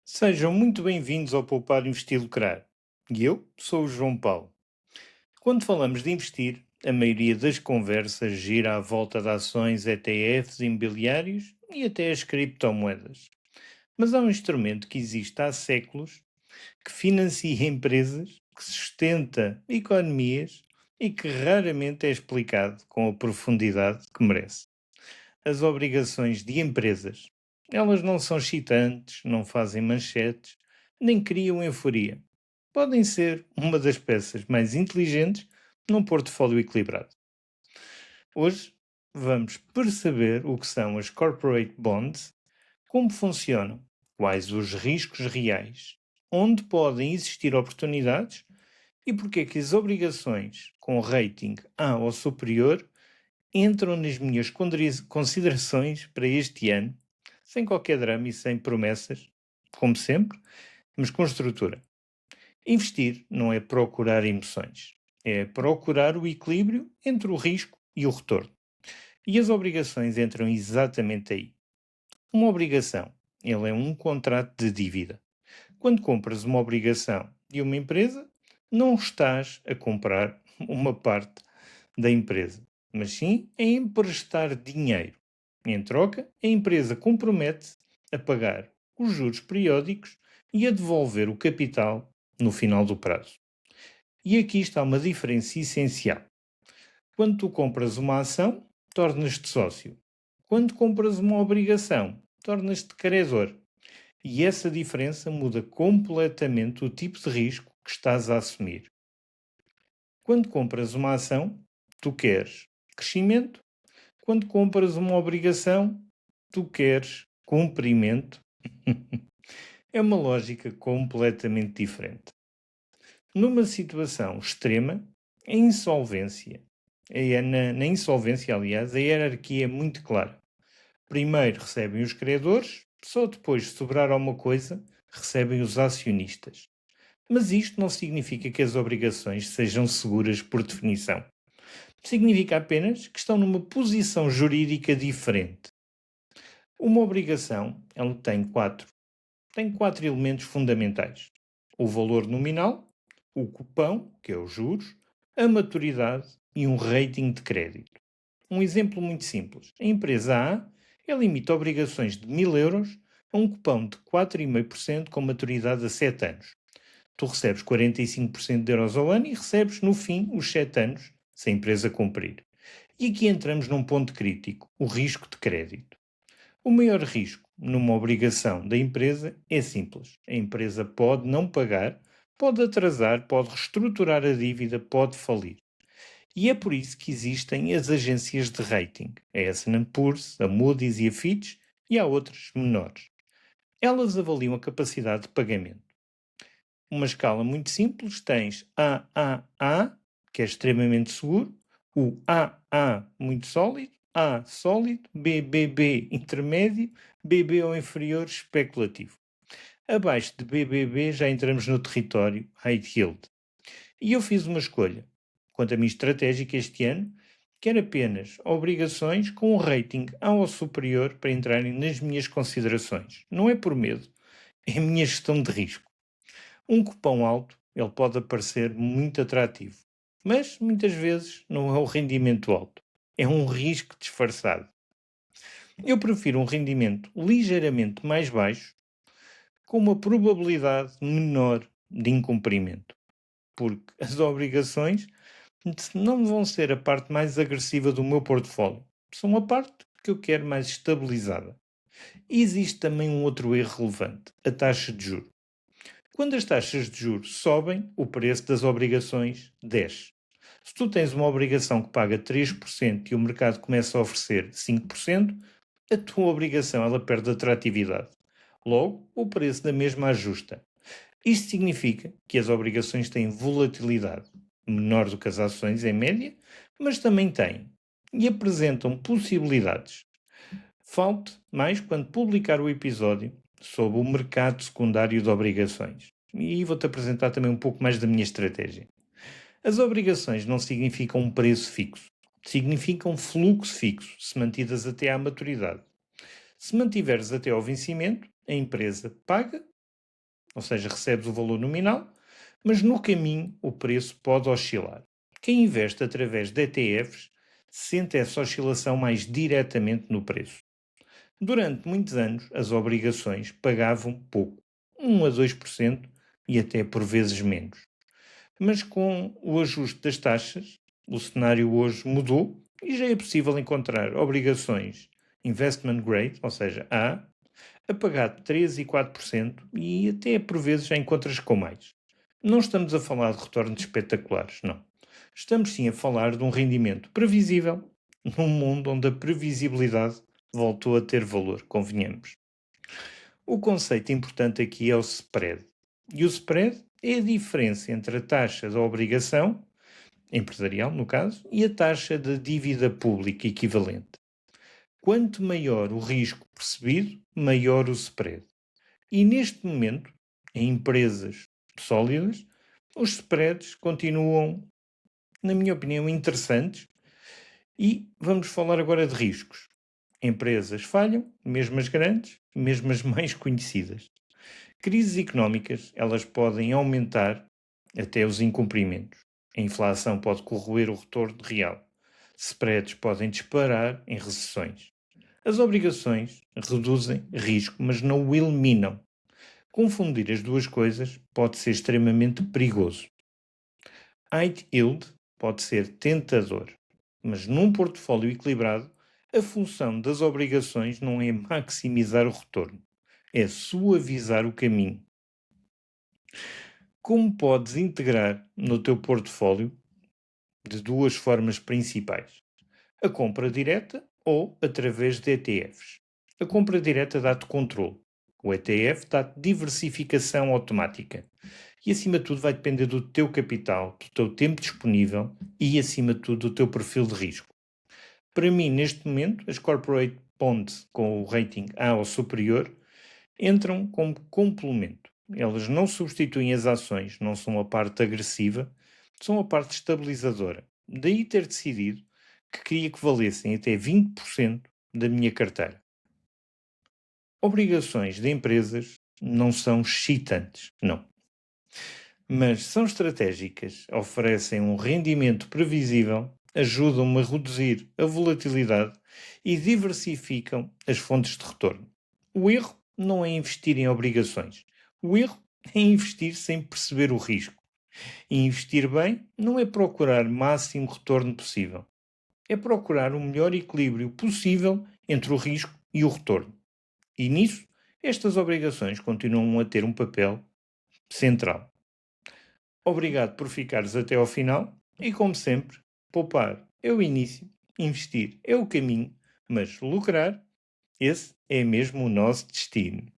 Sejam muito bem-vindos ao Poupar Investir Lucrar. E eu sou o João Paulo. Quando falamos de investir, a maioria das conversas gira à volta de ações, ETFs, imobiliários e até as criptomoedas. Mas há um instrumento que existe há séculos que financia empresas, que sustenta economias e que raramente é explicado com a profundidade que merece. As obrigações de empresas. Elas não são excitantes, não fazem manchetes, nem criam euforia. Podem ser uma das peças mais inteligentes num portfólio equilibrado. Hoje vamos perceber o que são as corporate bonds, como funcionam, quais os riscos reais, onde podem existir oportunidades e porque é que as obrigações com rating A ou superior entram nas minhas considerações para este ano, sem qualquer drama e sem promessas, como sempre, mas com estrutura. Investir não é procurar emoções, é procurar o equilíbrio entre o risco e o retorno. E as obrigações entram exatamente aí. Uma obrigação, ele é um contrato de dívida. Quando compras uma obrigação de uma empresa, não estás a comprar uma parte da empresa, mas sim a emprestar dinheiro. Em troca, a empresa compromete-se a pagar os juros periódicos e a devolver o capital no final do prazo. E aqui está uma diferença essencial. Quando tu compras uma ação, tornas-te sócio. Quando compras uma obrigação, tornas-te credor. E essa diferença muda completamente o tipo de risco que estás a assumir. Quando compras uma ação, tu queres crescimento. Quando compras uma obrigação, tu queres cumprimento. É uma lógica completamente diferente. Numa situação extrema, a insolvência, na insolvência, aliás, a hierarquia é muito clara. Primeiro recebem os credores, só depois, se sobrar alguma coisa, recebem os acionistas. Mas isto não significa que as obrigações sejam seguras por definição. Significa apenas que estão numa posição jurídica diferente. Uma obrigação, ela tem quatro elementos fundamentais: o valor nominal, o cupão, que é os juros, a maturidade e um rating de crédito. Um exemplo muito simples: a empresa A limita obrigações de 1000 euros a um cupão de 4,5% com maturidade a 7 anos. Tu recebes 45% de euros ao ano e recebes, no fim, os 7 anos, se a empresa cumprir. E aqui entramos num ponto crítico: o risco de crédito. O maior risco numa obrigação da empresa é simples. A empresa pode não pagar, pode atrasar, pode reestruturar a dívida, pode falir. E é por isso que existem as agências de rating, a S&P Poor's, a Moody's e a Fitch, e há outras menores. Elas avaliam a capacidade de pagamento. Uma escala muito simples, tens AAA, que é extremamente seguro, o AA muito sólido, A sólido, BBB intermédio, BB ou inferior especulativo. Abaixo de BBB já entramos no território high yield. E eu fiz uma escolha, quanto a mim estratégica este ano, que era apenas obrigações com um rating A ou superior para entrarem nas minhas considerações. Não é por medo, é a minha gestão de risco. Um cupom alto, ele pode parecer muito atrativo, mas muitas vezes não é o rendimento alto, é um risco disfarçado. Eu prefiro um rendimento ligeiramente mais baixo, com uma probabilidade menor de incumprimento, porque as obrigações não vão ser a parte mais agressiva do meu portfólio, são a parte que eu quero mais estabilizada. E existe também um outro erro relevante: a taxa de juros. Quando as taxas de juros sobem, o preço das obrigações desce. Se tu tens uma obrigação que paga 3% e o mercado começa a oferecer 5%, a tua obrigação ela perde atratividade. Logo, o preço da mesma ajusta. Isto significa que as obrigações têm volatilidade, menor do que as ações em média, mas também têm, e apresentam possibilidades. Falte mais quando publicar o episódio sobre o mercado secundário de obrigações. E vou-te apresentar também um pouco mais da minha estratégia. As obrigações não significam um preço fixo, significam fluxo fixo, se mantidas até à maturidade. Se mantiveres até ao vencimento, a empresa paga ou seja, recebes o valor nominal, mas no caminho o preço pode oscilar. Quem investe através de ETFs sente essa oscilação mais diretamente no preço. Durante muitos anos, as obrigações pagavam pouco, 1 a 2% e até por vezes menos. Mas com o ajuste das taxas, o cenário hoje mudou e já é possível encontrar obrigações investment grade, ou seja, a pagar 3 e 4% e até por vezes já encontras com mais. Não estamos a falar de retornos espetaculares, não. Estamos sim a falar de um rendimento previsível num mundo onde a previsibilidade voltou a ter valor, convenhamos. O conceito importante aqui é o spread. E o spread é a diferença entre a taxa da obrigação, empresarial no caso, e a taxa de dívida pública equivalente. Quanto maior o risco percebido, maior o spread. E neste momento, em empresas sólidas, os spreads continuam, na minha opinião, interessantes. E vamos falar agora de riscos. Empresas falham, mesmo as grandes, mesmo as mais conhecidas. Crises económicas, elas podem aumentar até os incumprimentos. A inflação pode corroer o retorno real. Spreads podem disparar em recessões. As obrigações reduzem risco, mas não o eliminam. Confundir as duas coisas pode ser extremamente perigoso. High yield pode ser tentador, mas num portfólio equilibrado, a função das obrigações não é maximizar o retorno, é suavizar o caminho. Como podes integrar no teu portfólio de duas formas principais? A compra direta ou através de ETFs. A compra direta dá-te controle. O ETF dá-te diversificação automática. E acima de tudo vai depender do teu capital, do teu tempo disponível e acima de tudo do teu perfil de risco. Para mim, neste momento, as corporate bonds com o rating A ou superior entram como complemento. Elas não substituem as ações, não são a parte agressiva, são a parte estabilizadora. Daí ter decidido que queria que valessem até 20% da minha carteira. Obrigações de empresas não são excitantes, não. Mas são estratégicas, oferecem um rendimento previsível, ajudam-me a reduzir a volatilidade e diversificam as fontes de retorno. O erro não é investir em obrigações. O erro é investir sem perceber o risco. E investir bem não é procurar máximo retorno possível. É procurar o melhor equilíbrio possível entre o risco e o retorno. E nisso, estas obrigações continuam a ter um papel central. Obrigado por ficares até ao final e, como sempre, poupar é o início, investir é o caminho, mas lucrar, esse é mesmo o nosso destino.